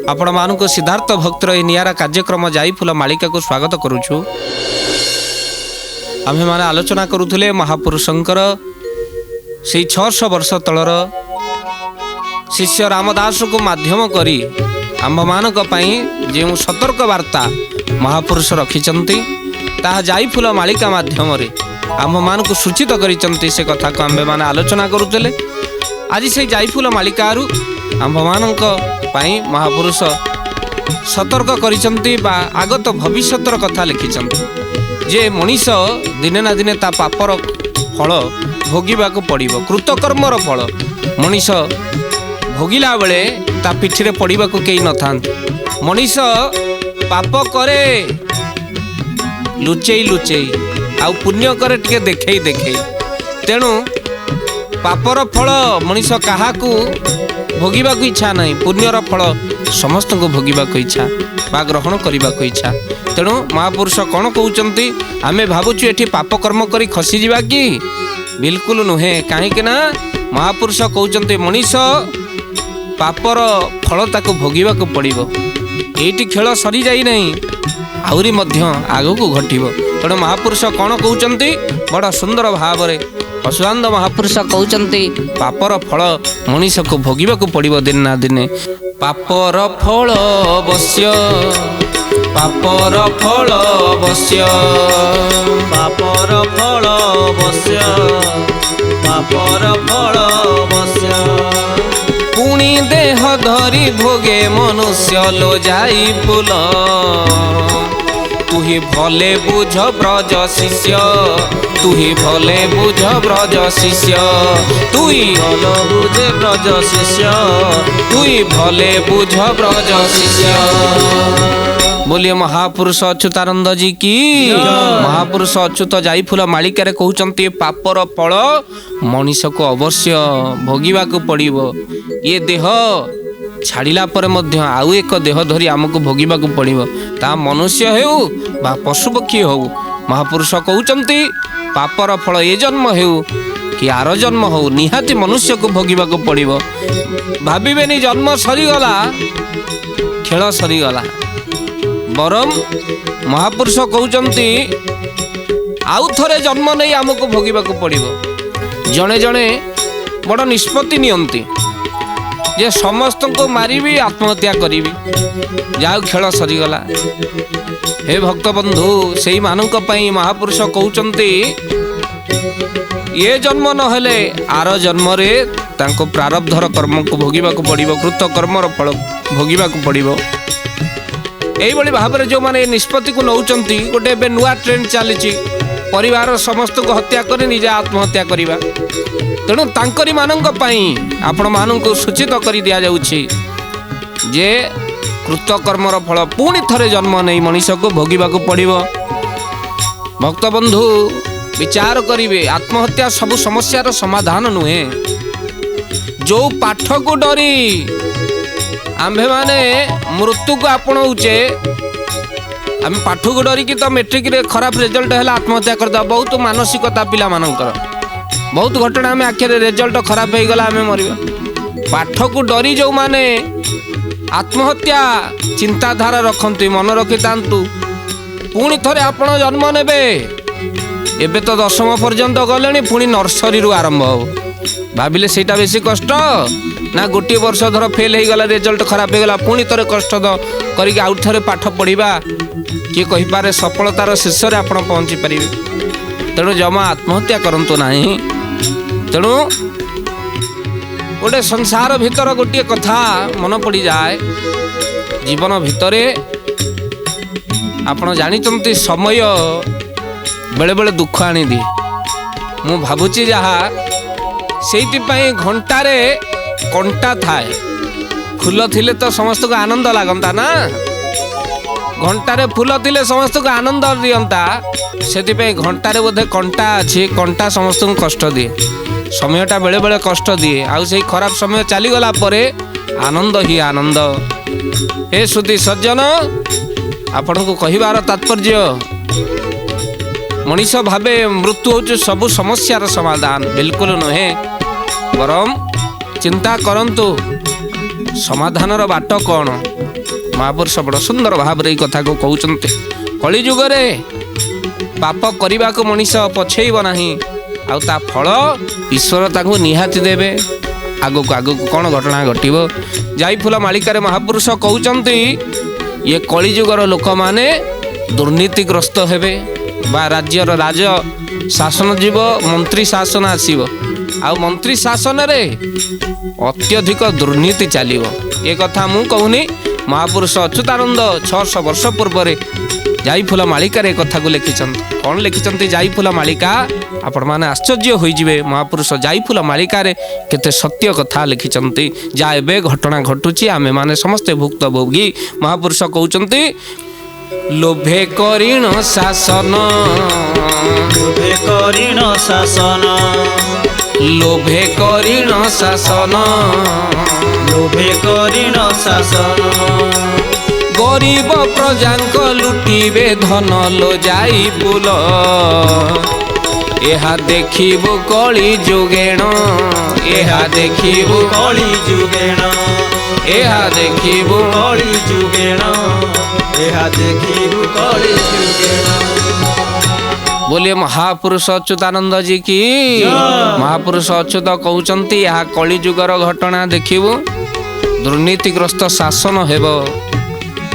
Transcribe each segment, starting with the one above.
आपण मानक सिद्धार्थ भक्तर ए नियारा कार्यक्रम जाई फूल मालिका को स्वागत करुछु। आम्हे माने आलोचना करुथुले महापुरुषंकर से 600 वर्ष तलर शिष्य रामदास को माध्यम करी आम्भ मानक पई जे सतर्क वार्ता महापुरुष रखिचंती ताहा जाई फूल मालिका माध्यम रे आम्भ मानक सूचित करिचंती से कथा को आम्भे माने आलोचना करुथुले। आज से जाई फूल मालिकारु आम्भ मानक पई महापुरुष सतर्क करिचंती बा आगत भविष्यतर कथा लिखिचंती जे मनीष दिने ना दिने ता पापर फल भोगिबाकू पड़िबो। कृतकर्मर फल मनीष भोगिला बेले ता पिठिरे पड़िबाकू केही नथांती। मनीष पाप करे लुचेई लुचेई आउ पुण्य करे टिके देखेई देखेई। तेणु पापर फल मनीष काहाकू भोगिबाकू इच्छा नहीं, पुण्यर फल समस्त को भोगिबाकू इच्छा बा ग्रहण करबाकू इच्छा। तेणु महापुरुष कौन कहउचंती आमे भाबुचु एठी पाप कर्म करी खसी जिबा कि बिल्कुल नुहे। काहेकि ना महापुरुष कहउचंती मनीष पापर फल ताको भोगिबाकू पड़िबो। एठी खेल सरी जाई नहीं, आउरी मध्य आगकू घटिबो। तेणु महापुरुष कौन कहउचंती बड़ा सुंदर भाव रे पशुआनंद महापुरुष कहउचंती पापर फल मनीष को भोगिबाकू पड़िबो दिन ना दिने। पापर फल अवश्य, पापर फल अवश्य, पापर फल अवश्य, पापर फल अवश्य। पुणी देह धरी भोगे मनुष्य लो जाई फूल। तुही भले बुझ ब्रज शिष्य, तुही भले बुझ ब्रज शिष्य, तुही भल बुझे ब्रज शिष्य, तुही भले बुझ ब्रज शिष्य। बोलिए महापुरुष अच्युतानंद जी की। महापुरुष अच्युत जाई फूल मालिका कहउचंती पापर फल मनीष को अवश्य भोगिबाकू पड़िबो। ये देह छाड़िला पर मध्य आउ एक देह धरी आमको भोगिबाकू पड़िबो, ता मनुष्य हेउ बा पशु पक्षी हो। महापुरुष कहउचंती पापर फल ए जन्म हेउ कि आर जन्म हो निहाती मनुष्य को भोगिबाकू पड़िबो। भाबिबेनी जन्म सरीगला खेल सरीगला, बरम महापुरुष कहउचंती आउ थरे जन्म नहीं आमको भोगिबाकू पड़िबो। जणे जणे बड़ निष्पत्ति नियंती जे समस्त को मारिबी आत्महत्या करीबी, जाऊ खेल सरीगला। हे भक्त बंधु सेई मानक पई महापुरुष कहउचंती ये जन्म नहेले आर जन्म रे तांको प्रारब्धर कर्म को भोगिबाकू पड़िबो, कृत कर्मर फल भोगिबाकू पड़िबो। एई बळी भाबरे जो माने निष्पत्ति को नउचंती गोटे बे नुआ ट्रेंड चलीची परिवार समस्त को हत्या करे निजे आत्महत्या करिबा। तेणु तांकरी मानक पई आपण मानक सूचित करि दिया जाउछि जे कृतकर्मर फल पुणी थरे जन्म नहीं मनीष को भोगिबाकू पड़िबो। भक्त बंधु विचार करिवे आत्महत्या सब समस्यार समाधान नुहे। जो पाठ को डरी आम्भे माने मृत्यु को आपणाऊचे, आम पाठ को डरिकी तो मेट्रिक रे खराब रिजल्ट है आत्महत्या करदा। बहुत मानसिकता पिला मानकर बहुत घटना आम आखिर रिजल्ट खराब हो गला आम मरवा। पाठ को डरी जो माने आत्महत्या चिंताधारा रखते मन रखि तांतु पुणी थरे आपण जन्म नेबे। एबे तो 10वीं पर्यंत गले पुणी नर्सरी रु आरंभ हो। भाविले सेटा बेसी कष्ट ना गोटे वर्ष धर फेल हो गला रिजल्ट खराब हो गला पुणी थरे कष्ट करिक आउ थरे पाठ पढ़िबा किए कहि पारे सफलतार शीर्ष रे आपण पहुंची परिबे। तेणु जमा आत्महत्या करंतु नाही। तेणु गोटे संसार भितर गोटे कथा मन पड़ी जाए जीवन भितरे आपण जानिचंती समय बेले बेले दुख आनी दी। मु भाबुची जहा सेइतिपाई घंटारे कंटा थाए, फूल थिले तो समस्त को आनंद लागंता ना। घंटारे फूल थिले समस्त को आनंद दियंता, सेतिपाई घंटारे बोधे कंटा अछि, कंटा समस्त को कष्ट दिए। समयटा बेले बेले कष्ट दिए, आउ से खराब समय चली गला परे आनंद ही आनंद। हे श्रुति सज्जन आपण को कहिबार तात्पर्य मनीष भावे मृत्यु होचे सब समस्यार समाधान बिल्कुल नुहे। बरम चिंता करंतु ସମାଧାନର ବାଟ କ'ଣ? ମହାପୁରୁଷ ବଡ଼ ସୁନ୍ଦର ଭାବରେ ଏଇ କଥାକୁ କହୁଛନ୍ତି। କଳିଯୁଗରେ ପାପ କରିବାକୁ ମଣିଷ ପଛେଇବ ନାହିଁ, ଆଉ ତା ଫଳ ଈଶ୍ୱର ତାଙ୍କୁ ନିହାତି ଦେବେ। ଆଗକୁ ଆଗକୁ କ'ଣ ଘଟଣା ଘଟିବ? ଯାଇଫୁଲ ମାଳିକାରେ ମହାପୁରୁଷ କହୁଛନ୍ତି ଇଏ କଳିଯୁଗର ଲୋକମାନେ ଦୁର୍ନୀତିଗ୍ରସ୍ତ ହେବେ, ବା ରାଜ୍ୟର ରାଜ ଶାସନ ଯିବ, ମନ୍ତ୍ରୀ ଶାସନ ଆସିବ, ଆଉ ମନ୍ତ୍ରୀ ଶାସନରେ ଅତ୍ୟଧିକ ଦୁର୍ନୀତି ଚାଲିବ। ଏ କଥା ମୁଁ କହୁନି, ମହାପୁରୁଷ ଅଚ୍ୟୁତାନନ୍ଦ 600 ବର୍ଷ ପୂର୍ବରେ ଯାଇଫୁଲ ମାଳିକାରେ କଥାକୁ ଲେଖିଛନ୍ତି। କ'ଣ ଲେଖିଛନ୍ତି ଯାଇଫୁଲ ମାଳିକା? ଆପଣମାନେ ଆଶ୍ଚର୍ଯ୍ୟ ହୋଇଯିବେ। ମହାପୁରୁଷ ଯାଇଫୁଲ ମାଳିକାରେ କେତେ ସତ୍ୟ କଥା ଲେଖିଛନ୍ତି। ଯାହା ଏବେ ଘଟଣା ଘଟୁଛି ଆମେମାନେ ସମସ୍ତେ ଭୁକ୍ତଭୋଗୀ। ମହାପୁରୁଷ କହୁଛନ୍ତି ଲୋଭେ କରିଣ ଶାସନ, ଲୋଭେ କରିଣ ଶାସନ, ଲୋଭେ କରିଣ ଶାସନ, ଲୋଭେ କରିଣ ଶାସନ, ଗରିବ ପ୍ରଜାଙ୍କ ଲୁଟିବେ ଧନ ଲୋ ଯାଇଫୁଲ, ଏହା ଦେଖିବୁ କଳି ଯୁଗେଣ, ଏହା ଦେଖିବୁ କଳି ଯୁଗେଣ, ଏହା ଦେଖିବୁ କଳି ଯୁଗେଣ, ଏହା ଦେଖିବୁ କଳି ଯୁଗେଣ। बोलिए महापुरुष अच्युतानंद जी की। महापुरुष अच्युत कहउचंती यहाँ कलिजुगर घटना देखिबु, दुर्नीतिग्रस्त शासन हेब।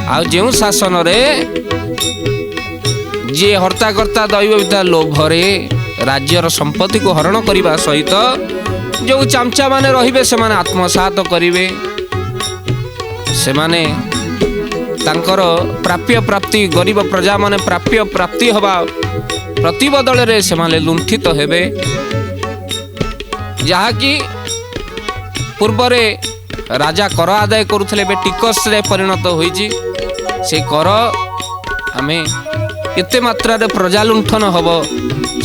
आ जो शासन रे जी हर्ताकर्ता दैवविता लोभरे राज्यर संपत्ति को हरण करने सहित जो चामचा माने रहिबे से माने आत्मसात करिवे, से माने तांकर प्राप्य प्राप्ति गरीब प्रजा माने प्राप्य प्राप्ति हवा प्रतिबदल रे से माने लुंठित हेबे। जहा कि पूर्वरे राजा कर आदाय करुथले बे टिकस रे परिणत होईची। से कर आमे एते मात्रा रे प्रजा लुंठन हब,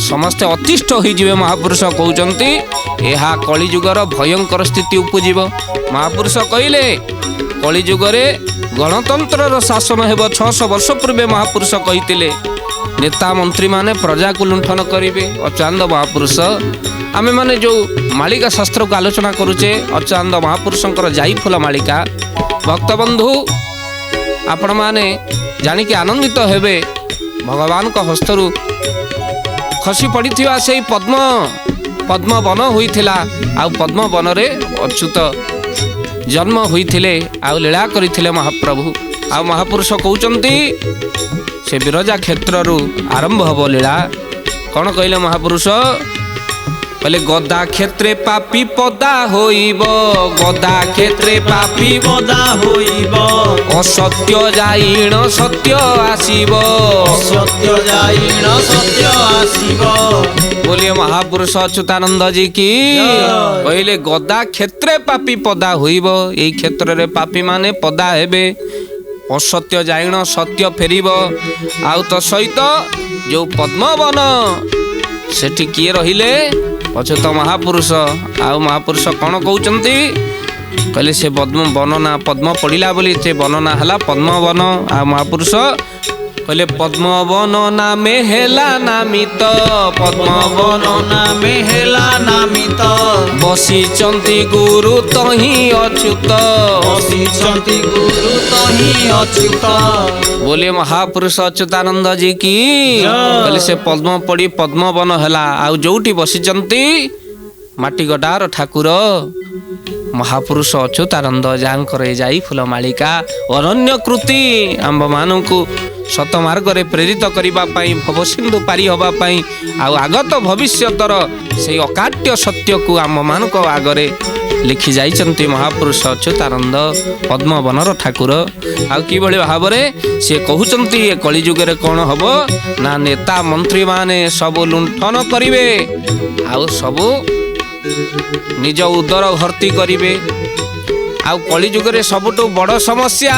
समस्ते अतिष्ठ होईजिवे। महापुरुष कहउचंती एहा कलिजुगर भयंकर स्थिति उपजीव। महापुरुष कहिले कलिजुगरे गणतंत्र शासन हेब। 600 वर्ष पूर्वे महापुरुष कहितिले नेता मंत्री माने प्रजा को लुंठन करिवे। अच्युतानंद महापुरुष आमे माने जो मालिका शास्त्र को आलोचना करुचे, अच्युतानंद महापुरुषंकर जाईफुल मालिका। भक्तबंधु आपण माने जानिके आनंदित हेबे, भगवान का हस्तरु खसी पड़िथिबा सेई पद्म वन होइथिला। आ पद्म वन रे अच्युत जन्म होइथिले, आ लीला करिथिले महाप्रभु। आ महापुरुष कहउचंती से विरजा क्षेत्र रु आरंभ हब लीला। कौन कहले महापुरुष? कहले गदा क्षेत्रे पापी पदा होइब, गदा क्षेत्रे पापी पदा होइब, असत्य जाइण सत्य आसीब, सत्य जाइण सत्य आसीब। बोलिए महापुरुष अच्युतानंद जी की। कहले गदा क्षेत्रे पापी पदा होइब, एई क्षेत्र रे पापी माने पदा हेबे, असत्य जाइण सत्य फेरिब। आउ तो सहित जो पद्मवन सेठी किए रहिले अच्युत महापुरुष। आउ महापुरुष कौन कहउचंती? कहले से पद्मवन ना पद्म पड़िला बोली से वन ना हला पद्मवन। आ महापुरुष कहले पद्मवन नामे हेला नामित, पद्मवन नामे हेला नामित, बसिचंती गुरु तही अच्युत, बसिचंती गुरु तही अच्युत। बोलिए महापुरुष अच्युतानंद जी की। कहले से पद्म पड़ी पद्मवन हला। आउ जोठी बसिचंती माटी गडार ठाकुर महापुरुष अच्युतानंद जांकर जाईफुल मालिका अरण्य कृति आंब मानू सत मार्ग रे प्रेरित करिबा पई, भवसिंधु पारी हबा पई, आउ आगत भविष्यतर से अकाट्य सत्य को आम मानक आगरे लिखि जाइचंती महापुरुष अच्युतानंद पद्मवनर ठाकुर। आउ कि भली भाबरे से कहउचंती ए कलिजुगरे कोन हबो ना नेता मंत्री माने सब लुंठन करिवे, आउ सब निज उदर भर्ती करिवे। आउ कलिजुगरे सबटु बड़ समस्या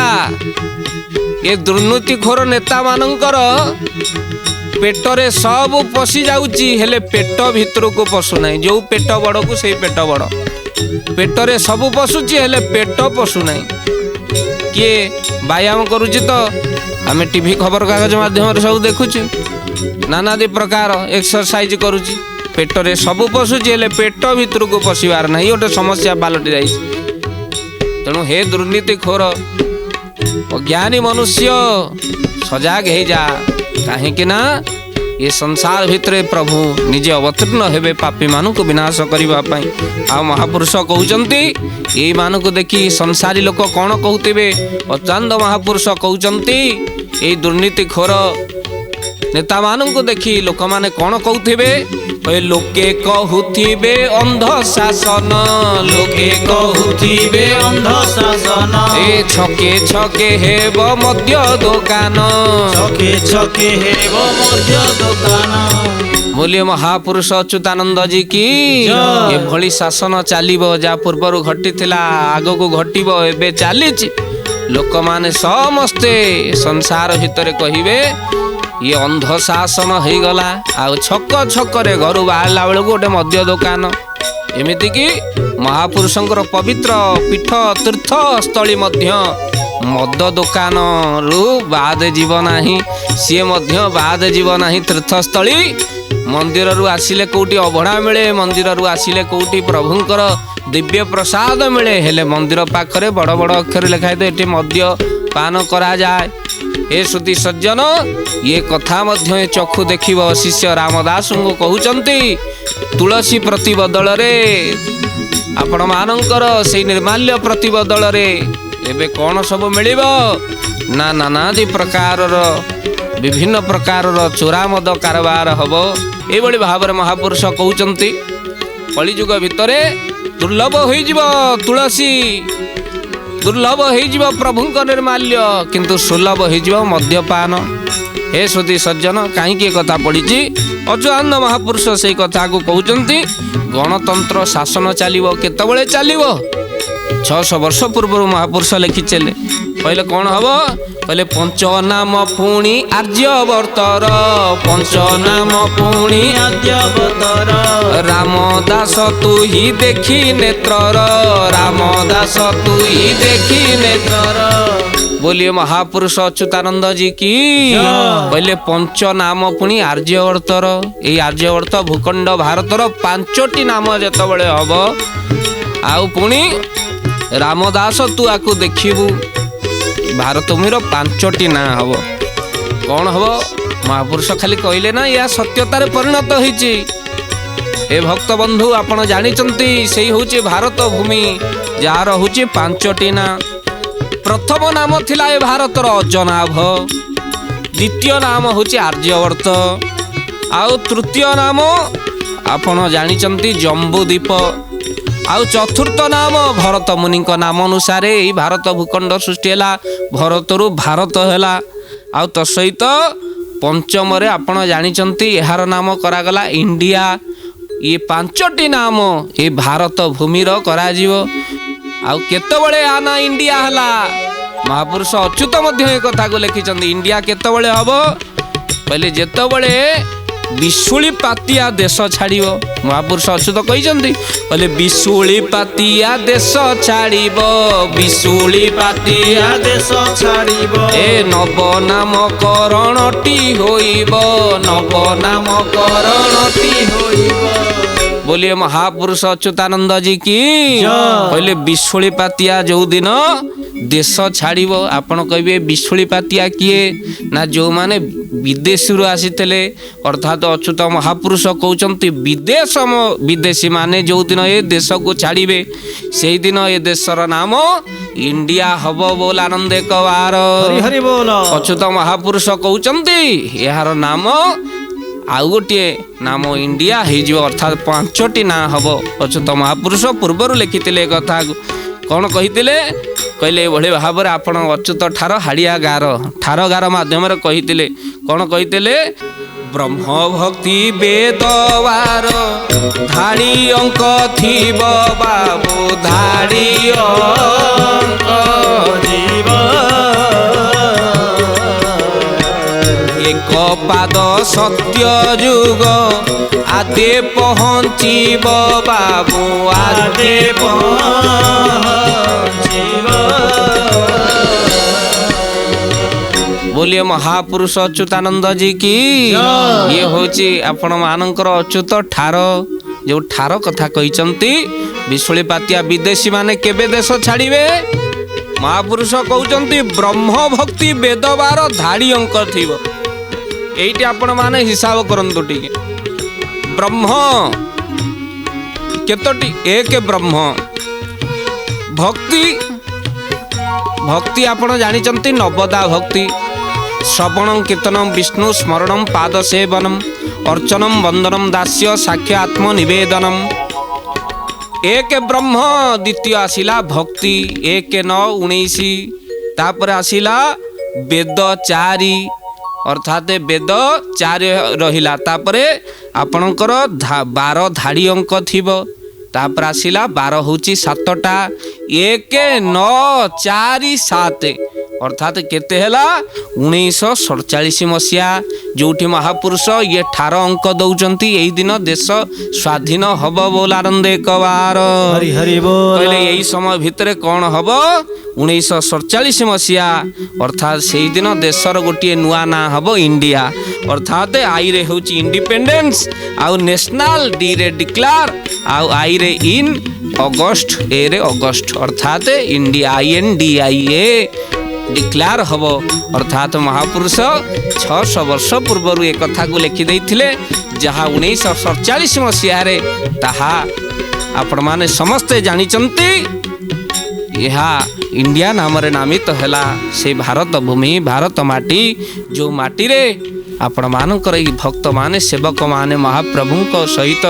ये दुर्नीतिखोर नेता मानकर पेटरे सब पशि जाउची, हेले पेट भितर को पशु नहीं। जो पेट बड़ को से पेट बड़, पेटरे सब पशुची हेले पेट पशु नहीं। किए व्यायाम करुची तो आम टीवी खबर कागज माध्यम सब देखुचे, नानादी प्रकार एक्सरसाइज करुची, पेटरे सब पशुची हेले पेट भितर को पशिबार नहीं। गोटे समस्या पालटि जाइए। तेणु हे दुर्नीति खोर अज्ञानी मनुष्य सजाग हो जा कहीं ना ये संसार भितर प्रभु निजे अवतीर्ण हेबे पापी मानू को विनाश करने आ महापुरुष कहते ये मानू देखी संसारी लोक कौन कहते अचानंद महापुरुष कहते ये दुर्नीति खोर नेता मानू देखी लोक माने कौन कहते लोके कहूथिबे अंध शासन लोके कहूथिबे अंध शासन ए छके छके हेब मध्य दुकान छके छके हेब मध्य दुकान। बोलिए महापुरुष अच्युतानंद जी की ये भली शासन चलिबो जा पूर्वर घटी आग को घटिबो एबे चलीच लोक माने समस्ते संसार भितर कहिबे ये अंध शासन हो गला आ छक छकरे घर बाहर बेलू गोटे मध्य दुकान एमती कि महापुरुषंकर पवित्र पीठ तीर्थ स्थली मध्य मद दुकान रु बाद जीव नाही सी मध्य बाद जीव नाही तीर्थस्थली मंदिर रु आसिले कोटी अभड़ा मिले मंदिर रु आसिले कोटी प्रभुंकर दिव्य प्रसाद मिले हेले मंदिर पाखरे बड़ बड़ अक्षर लिखाई तो ये मद्य पान करा जाए। हे श्रुति सज्जन ये कथा मध्य चक्षु देखिब शिष्य रामदास को कहउचंती तुलसी प्रति बदल रे आपण मानकर से निर्माल्य प्रति बदल रे एबे कौन सब मिलिबो ना नानादि प्रकार विभिन्न प्रकार चोरा मद कारबार हबो एभली भाव महापुरुष कहउचंती कलिजुग भितरे दुर्लभ होई जिवो तुलसी दुर्लभ हो प्रभुंक निर्माल्य किंतु सुलभ हो मद्यपान। हे श्रुति सज्जन कहीं कथा पड़ी अच्युतानंद महापुरुष से कथा को कहते गणतंत्र शासन चलो केतबले चलो 600 वर्ष पूर्व महापुरुष लिखी चले कहले कौन हम कहले पंचनाम पुणी आर्यवर्तर पंचनाम पुणी आर्यवर्तर रामदास तू ही देखी नेत्रर रामदास तू ही देखी नेत्रर। बोलिए महापुरुष अच्युतानंद जी की कहले पंचनाम पुणी आर्यवर्तर ये आर्यवर्त भूखंड भारतर 5टी नाम जेतबले हब आउ पुणी रामदास तू आकु देखिबू भारत भूमिर 5टी ना हम कौन हम महापुरुष खाली कहले ना या सत्यतार परिणत होइछि। ए भक्त बंधु आपण जानिचंती सेही होछि भारत भूमि जार होछि 5टी ना। प्रथम नाम थिला ए भारतर अजनाभ द्वितीय नाम होछि आर्यवर्त आउ तृतीय नाम आपण जानिचंती जम्बूद्वीप आउ चतुर्थ नाम भरत मुनि नाम अनुसार यही भारत भूखंड सृष्टि है भरत रु भारत है आउ तो सहित पंचम आपण जानिचंती यार नाम करागला इंडिया ये 5टी नाम ये भारत भूमिर करा जीवो आउ केतबळे आना इंडिया हला महापुरुष अच्युत मध्य कथा को लिखिचंती इंडिया केतबळे हबो पहले जेतबळे विशुली पातिया देश छाड़िबो महापुरुष अच्युत कहिचंती पहले विशुली पातिया देश छाड़िबो विशुली पातिया देश छाड़िबो ए नव नामकरणटी होइबो नव नामकरणटी होइबो। बोलिए महापुरुष अच्युतानंद जी की कहले विशुली पातिया जो दिन देश छाड़िबो आपण कहबे विशुली पातिया किए ना जो माने विदेश रु आसीथिले अर्थात अच्युत महापुरुष कहउचंती विदेशी माने जो दिन ये देश को छाड़िबे से दिन ये देशर नाम इंडिया हबो बोल आनंद कवार हरि हरि बोल। अच्युत महापुरुष कहउचंती यार नाम आउ गोटे नाम इंडिया हो अर्थात 5टी ना हम अच्युत महापुरुष पूर्वर लिखिते कथा कौन कही कहले एभली भाव में आपण अच्युत ठार हाड़िया ठार गार मध्यम कही कौन कही ब्रह्म भक्ति वेदवार धाड़ी अंक थीब बाबू धाड़ी अंक जीव एक पाद सत्य जुग आदे पहुँचीब बाबू आदे बोलिए महापुरुष अच्युतानंद जी की ये होची आपण मानकर अच्युत ठार जो ठार कथा कहते विशुली पातिया विदेशी माने केबे देश छाड़िबे महापुरुष कहते ब्रह्म भक्ति वेदवार धाड़ी अंक थी यही आपण माने हिसाब करंतु टिके ब्रह्म केतोटी एक ब्रह्म भक्ति भक्ति आपण जानिचंती नवदा भक्ति श्रवणं कीर्तनं विष्णु स्मरणं पाद सेवनम अर्चनम वंदनम दास्य साख्य आत्म निवेदनम एक ब्रह्म द्वितीय आसिला भक्ति 1-9-19 तापर आसिला वेद 4 अर्थात वेद 4 रहिला तापरे आपणकर 12 धाड़ी अंक थिबो तापर आसिला 12 होची 7टा 1-9-4-7 अर्थात केते हला 1947 मसिया जोठी महापुरुष ये ठार अंक दौचंती यही दिन देश स्वाधीन हब बोलारंद एक बार हरि हरि बोल कहले यही समय भितरे कौन हब 1947 मसिया अर्थात से दिन देशर गोटे नुआ ना हब इंडिया अर्थात आई रे होची इंडिपेंडेंस आउ नेशनल डी रे डिक्लेयर आउ आई रे इन अगस्त ए रे अगस्त अर्थात इंडिया INDIA डिक्लेयर हब अर्थात महापुरुष 600 वर्ष पूर्व एक कथा को लिखि देथिले जहाँ 1947 मसीह ताहा आपण माने समस्ते जानिचंती यहा इंडिया नाम रे नामित हैला से भारत भूमि भारत माटी जो माटी रे आपण मानकर भक्त माने सेवक माने महाप्रभु को सहित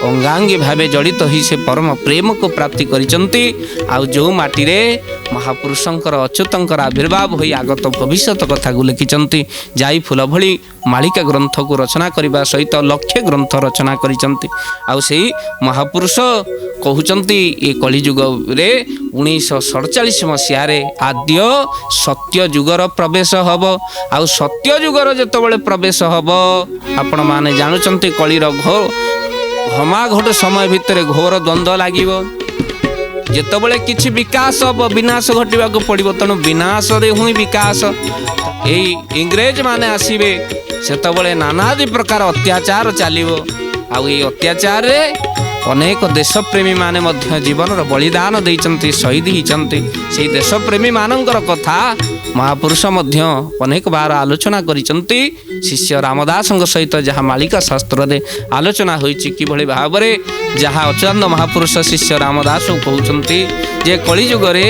अंगांगी भावे जड़ित ही से परम प्रेम को प्राप्ति करिचंती आउ जो माटी रे महापुरुषंकर अच्युतंकर आविर्भाव होई आगत भविष्यत कथा को लिखिचंती जाई फूल भली मालिका ग्रंथ को रचना करने सहित लक्ष्य ग्रंथ रचना करिचंती आउ सेही महापुरुष कहउचंती ए कलिजुग रे 1947 मसीह रे आद्य सत्य जुगर प्रवेश हब आउ सत्य जुगर जेतबेले प्रवेश हब आपण माने जानुचंती कलिर घोर घमाघोट समय भितर घोर द्वंद्व लागिबो जेतबेले किछि विकास हब विनाश घटिबा को पड़िबो तनु विनाश रे हुई विकास एई इंग्रेज माने आसीबे सेतबेले नानादि प्रकार अत्याचार चलिबो आउ ए अत्याचार रे अनेक देशप्रेमी माने मध्य जीवन बलिदान देइचंती शहीद हिचंती से देशप्रेमी मानकर कथा महापुरुष मध्य अनेक बार आलोचना करिचंती शिष्य रामदास सहित जहाँ मालिका शास्त्र रे आलोचना होइछि कि भली भाबरे जहाँ अच्युतानंद महापुरुष शिष्य रामदास कहउचंती जे कलिजुग रे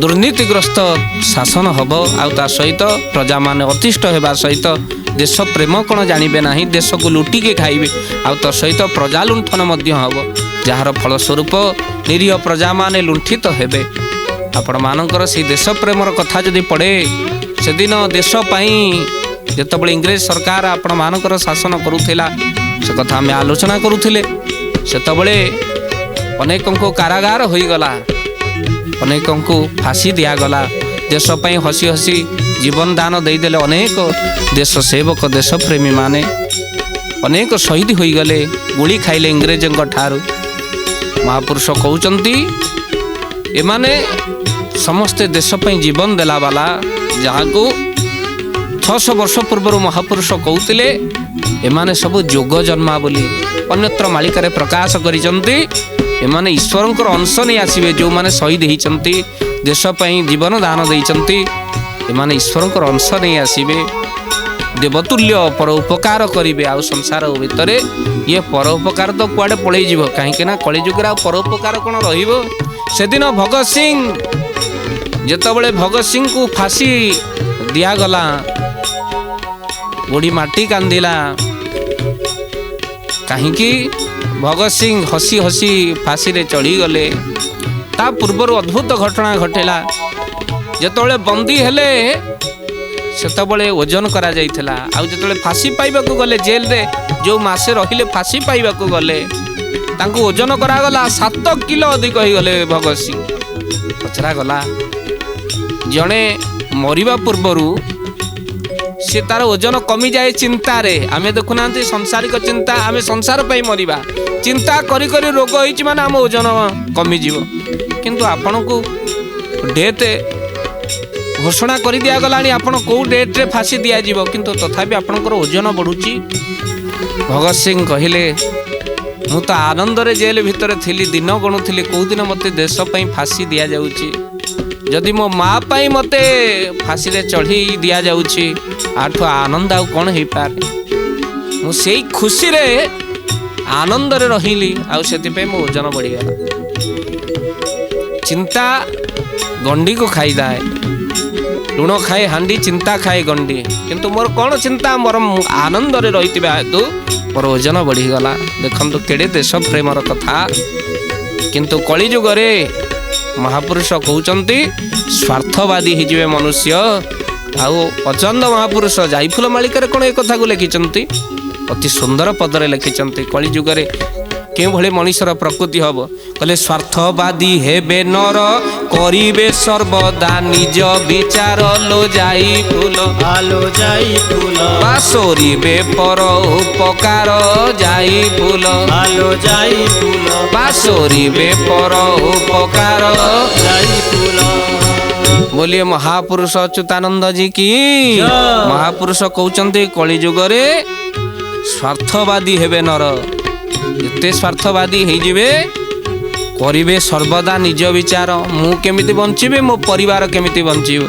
दुर्नीतिग्रस्त शासन हब आउ ता सहित प्रजा माने अतिष्ठ हेबा सहित देश प्रेम कौन जानवे ना देश को लुटिके खाइबे आउ तो सहित प्रजा लुंठन हम जार फलस्वरूप निरीह प्रजा माने लुंठित हेबे आपण मानकर से देश प्रेमर कथा जदि पड़े से दिन देश जितेबाला इंग्रेज सरकार आपण मानकर शासन करुला से कथा आम आलोचना करुले सेतबले अनेक कारागार होईगला अनेक फांसी दिगला देश पाई हसी हसी जीवन दान देदेले अनेक देश सेवक देश प्रेमी माने अनेक शहीद होई गले गुली खाइले इंग्रेजों ठारू महापुरुष कहउचंती एमाने समस्ते देश पाई जीवन देला वाला जहाँ को 600 वर्ष पूर्व महापुरुष कहते एमाने सब जोग जन्मा बोली अन्यत्र मालिकारे प्रकाश करिचंती एमाने ईश्वरंकर अंश नहीं आसीबे जो माने शहीद होइचंती देश पाई जीवन दान देइचंती एमाने ईश्वरंकर अंश नहीं आसीबे देवतुल्य पर उपकार करिवे आ संसार भितर ये पर उपकार तो कुआडे पळै जीवो काहेकि ना कलिजुग रा पर उपकार कोन रहिबो सेदिन भगत सिंह जेतबेले भगत सिंह को फांसी दिया गला गोड़ी माटी कांदिला कहीं भगत सिंह हसी हसी फांसी रे चढ़ी गले ता पूर्वर अद्भुत घटना घटेला जेतबेले बंदी हेले सेतबेले ओजन करा जाइथिला आ जेतबेले फांसी पाइबा को गले जेल रे जो मासे रहिले फांसी पाइबा को गले तांको ओजन करा गला 7 किलो अधिक होई गले भगत सिंह पचरा गला जणे मरिबा पूर्वरु से तार ओजन कमी जाए चिंता रे आमे देखुना संसारिक चिंता आमे संसार पाई मरिबा चिंता करी करी रोग होइछि माने आम ओजन कमी जीवो किंतु आपन को डेट घोषणा कर दिया गलानी आपन को डेट रे फांसी दिया जीवो किंतु तथापि आपनकर ओजन बढ़ुची भगत सिंह कहिले ମୁଁ ତ ଆନନ୍ଦରେ ଜେଲ ଭିତରେ ଥିଲି, ଦିନ ଗଣୁଥିଲି କୋଉ ଦିନ ମୋତେ ଦେଶ ପାଇଁ ଫାଶୀ ଦିଆଯାଉଛି। ଯଦି ମୋ ମା ପାଇଁ ମୋତେ ଫାଶୀରେ ଚଢ଼େଇ ଦିଆଯାଉଛି, ଆଠୁ ଆନନ୍ଦ ଆଉ କ'ଣ ହେଇପାରେ। ମୁଁ ସେଇ ଖୁସିରେ ଆନନ୍ଦରେ ରହିଲି, ଆଉ ସେଥିପାଇଁ ମୋ ଓଜନ ବଢ଼ିଗଲା। ଚିନ୍ତା ଗଣ୍ଡିକୁ ଖାଇଥାଏ, ଲୁଣ ଖାଏ ହାଣ୍ଡି, ଚିନ୍ତା ଖାଏ ଗଣ୍ଡି। କିନ୍ତୁ ମୋର କ'ଣ ଚିନ୍ତା, ମୋର ଆନନ୍ଦରେ ରହିଥିବା ହେତୁ ମୋର ଓଜନ ବଢ଼ିଗଲା। ଦେଖନ୍ତୁ କେଡ଼େ ଦେଶ ପ୍ରେମର କଥା। କିନ୍ତୁ କଳିଯୁଗରେ ମହାପୁରୁଷ କହୁଛନ୍ତି ସ୍ୱାର୍ଥବାଦୀ ହେଇଯିବେ ମନୁଷ୍ୟ। ଆଉ ଅଚନ୍ଦ ମହାପୁରୁଷ ଯାଇଫୁଲ ମାଳିକାରେ କ'ଣ ଏ କଥାକୁ ଲେଖିଛନ୍ତି, ଅତି ସୁନ୍ଦର ପଦରେ ଲେଖିଛନ୍ତି। କଳିଯୁଗରେ କେଉଁଭଳି ମଣିଷର ପ୍ରକୃତି ହବ କହିଲେ, ସ୍ୱାର୍ଥବାଦୀ ହେବେ ନର, କରିବେ ସର୍ବଦା ନିଜ ବିଚାର। लो ଯାଇ ଫୁଲ আলো যাই ফুল, ବା ସରିବେ ପର ଉପକାର। ଯାଇ ଫୁଲ আলো যাই ফুল, ବା ସରିବେ ପର ଉପକାର। যাই ফুল। बोलिए महापुरुष अच्युतानंद जी की। महापुरुष कहते कलिजुगरे स्वार्थवादी हेबे नर, एते स्वार्थवादी होइजिबे, करिबे सर्वदा निज विचार। मु केमिति बंचिबे, मो परिवार केमिति बंचिबो,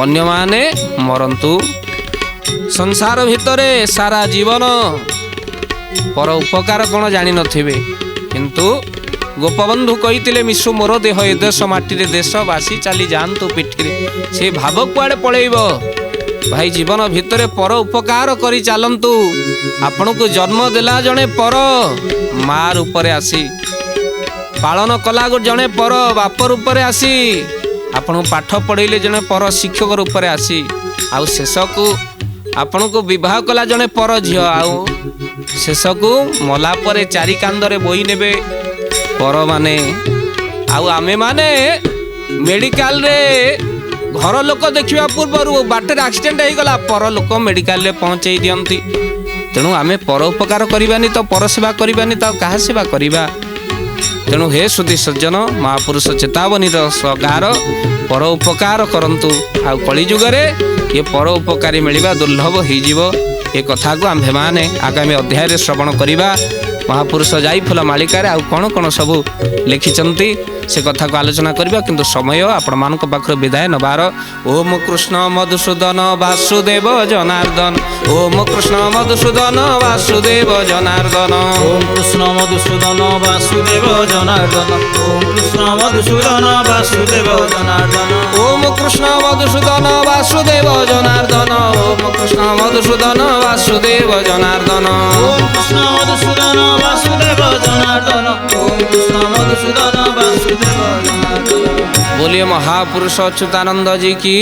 अन्य माने मरंतु। संसार भितरे सारा जीवन पर उपकार कौन जानी नथिबे, किंतु गोपबंधु कही मिशु मोर देह ए देश माटी देशवासी चली जातु पिठी, से भाव कुआड़े पलैब। भाई जीवन भितर पर उपकार करी चलतु। आपण को जन्म देला जड़े पर माँ रूपरे आसी, पालन कला जड़े पर बाप रूपरे आसी, आपण पाठ पढ़ेले जड़े पर शिक्षक रूपरे आसी, आउ शेष को आपण को विवाह कला जड़े पर झील, आउ शेष को मला परे चारि कांदरे बोई नेबे पर माने। आउ आमे माने मेडिकल रे घर लोक देखा पूर्व बाटर एक्सीडेंट हो गला, पर लोक मेडिकल रे पहुँचे दियंती। तेणु आमे पर उपकार करबानी तो पर सेवा करबानी तो कहा सेवा करबा। तेणु हे सुधी सज्जन, महापुरुष चेतावनी सगार पर उपकार करंतु। आ कलिजुगरे ये पर उपकारी मिलवा दुर्लभ हो कथा को आम्भे माने आगामी अध्याय श्रवण करवा। महापुरुष जाइफुल मालिकार आउ कौन कौन सब लिखिंट से कथा को आलोचना करवा, किंतु समय आपण मान पाखर विदाय नबार। ओम कृष्ण मधुसूदन वासुदेव जनार्दन, ओम कृष्ण मधुसूदन वासुदेव जनार्दन, ओम कृष्ण मधुसूदन वासुदेव जनार्दन, ओम कृष्ण मधुसूदन वासुदेव जनार्दन, ओम कृष्ण मधुसूदन वासुदेव जनार्दन, ओम कृष्ण मधुसूदन वासुदेव जनार्दन, ओम कृष्ण मधुसूदन वासुदेव जनार्दन, ओम कृष्ण मधुसूदन वासुदेव जनार्दन। बोलिए महापुरुष अच्युतानंद जी की।